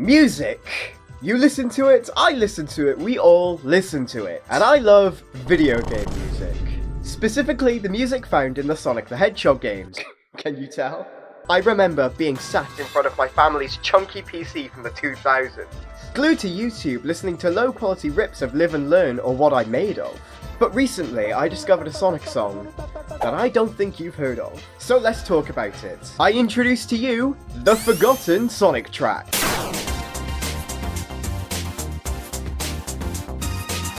Music! You listen to it, I listen to it, we all listen to it. And I love video game music. Specifically, the music found in the Sonic the Hedgehog games. Can you tell? I remember being sat in front of my family's chunky PC from the 2000s, glued to YouTube listening to low quality rips of Live and Learn or What I'm Made Of. But recently, I discovered a Sonic song that I don't think you've heard of. So let's talk about it. I introduce to you the Forgotten Sonic track.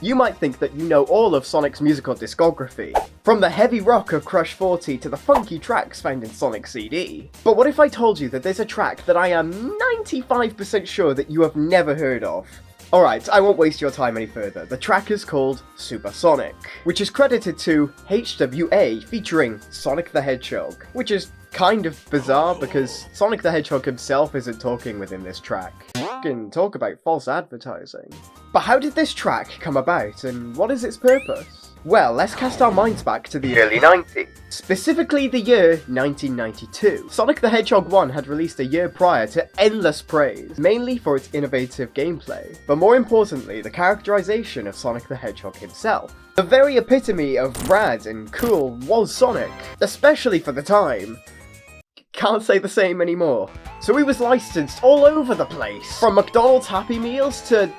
You might think that you know all of Sonic's musical discography, from the heavy rock of Crush 40 to the funky tracks found in Sonic CD. But what if I told you that there's a track that I am 95% sure that you have never heard of? Alright, I won't waste your time any further. The track is called Supersonic, which is credited to HWA featuring Sonic the Hedgehog, which is kind of bizarre because Sonic the Hedgehog himself isn't talking within this track. Fucking talk about false advertising. But how did this track come about and what is its purpose? Well, let's cast our minds back to the early 90s, specifically the year 1992. Sonic the Hedgehog 1 had released a year prior to endless praise, mainly for its innovative gameplay, but more importantly, the characterization of Sonic the Hedgehog himself. The very epitome of rad and cool was Sonic, especially for the time. Can't say the same anymore. So he was licensed all over the place, from McDonald's Happy Meals to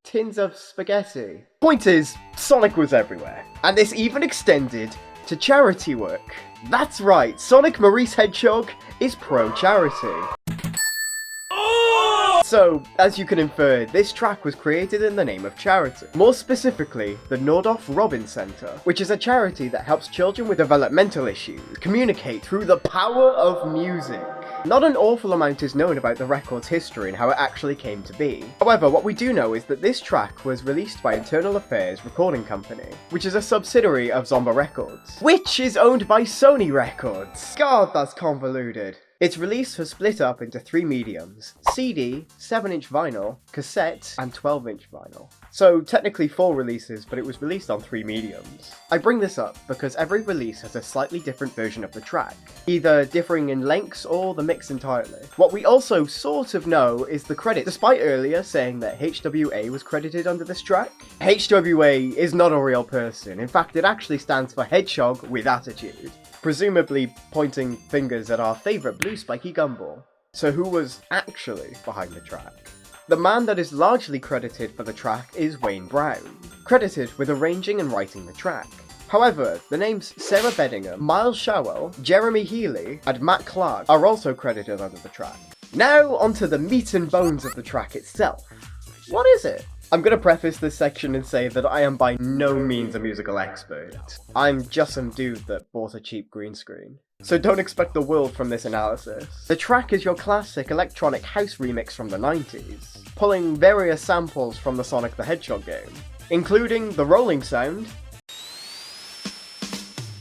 tins of spaghetti. Point is, Sonic was everywhere, and this even extended to charity work. That's right, Sonic Maurice Hedgehog is pro-charity. So, as you can infer, this track was created in the name of charity. More specifically, the Nordhoff Robin Center, which is a charity that helps children with developmental issues communicate through the power of music. Not an awful amount is known about the record's history and how it actually came to be. However, what we do know is that this track was released by Internal Affairs Recording Company, which is a subsidiary of Zomba Records, which is owned by Sony Records. God, that's convoluted. Its release was split up into 3 mediums: CD, 7-inch vinyl, cassette, and 12-inch vinyl. So technically 4 releases, but it was released on 3 mediums. I bring this up because every release has a slightly different version of the track, either differing in lengths or the mix entirely. What we also sort of know is the credit, despite earlier saying that HWA was credited under this track. HWA is not a real person, in fact it actually stands for Hedgehog with Attitude, presumably pointing fingers at our favourite blue spiky gumball. So who was actually behind the track? The man that is largely credited for the track is Wayne Brown, credited with arranging and writing the track. However, the names Sarah Bedingham, Miles Showell, Jeremy Healy, and Matt Clark are also credited under the track. Now onto the meat and bones of the track itself. What is it? I'm going to preface this section and say that I am by no means a musical expert. I'm just some dude that bought a cheap green screen. So don't expect the world from this analysis. The track is your classic electronic house remix from the 90s, pulling various samples from the Sonic the Hedgehog game, including the rolling sound,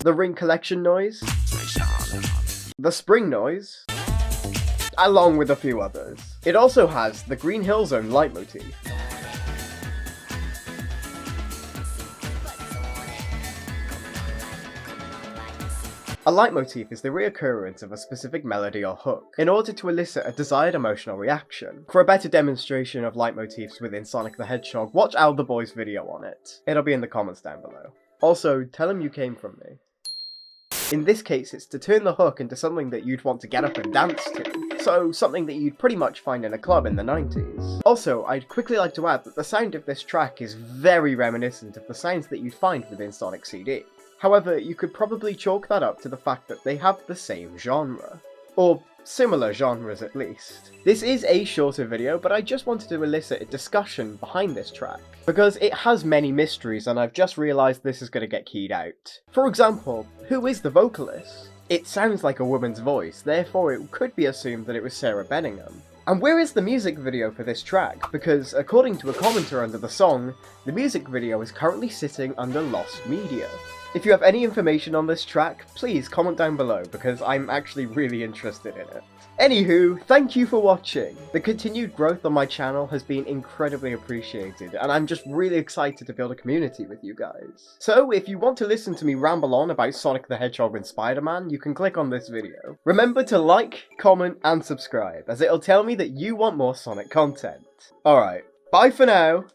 the ring collection noise, the spring noise, along with a few others. It also has the Green Hill Zone leitmotif. A leitmotif is the reoccurrence of a specific melody or hook, in order to elicit a desired emotional reaction. For a better demonstration of leitmotifs within Sonic the Hedgehog, watch ALtheBoi's video on it. It'll be in the comments down below. Also, tell him you came from me. In this case, it's to turn the hook into something that you'd want to get up and dance to, so something that you'd pretty much find in a club in the 90s. Also, I'd quickly like to add that the sound of this track is very reminiscent of the sounds that you'd find within Sonic CD. However, you could probably chalk that up to the fact that they have the same genre. Or similar genres at least. This is a shorter video, but I just wanted to elicit a discussion behind this track, because it has many mysteries and I've just realised this is going to get keyed out. For example, who is the vocalist? It sounds like a woman's voice, therefore it could be assumed that it was Sarah Bedingham. And where is the music video for this track? Because according to a commenter under the song, the music video is currently sitting under Lost Media. If you have any information on this track, please comment down below because I'm actually really interested in it. Anywho, thank you for watching. The continued growth on my channel has been incredibly appreciated, and I'm just really excited to build a community with you guys. So if you want to listen to me ramble on about Sonic the Hedgehog and Spider-Man, you can click on this video. Remember to like, comment, and subscribe, as it'll tell me that you want more Sonic content. Alright, bye for now.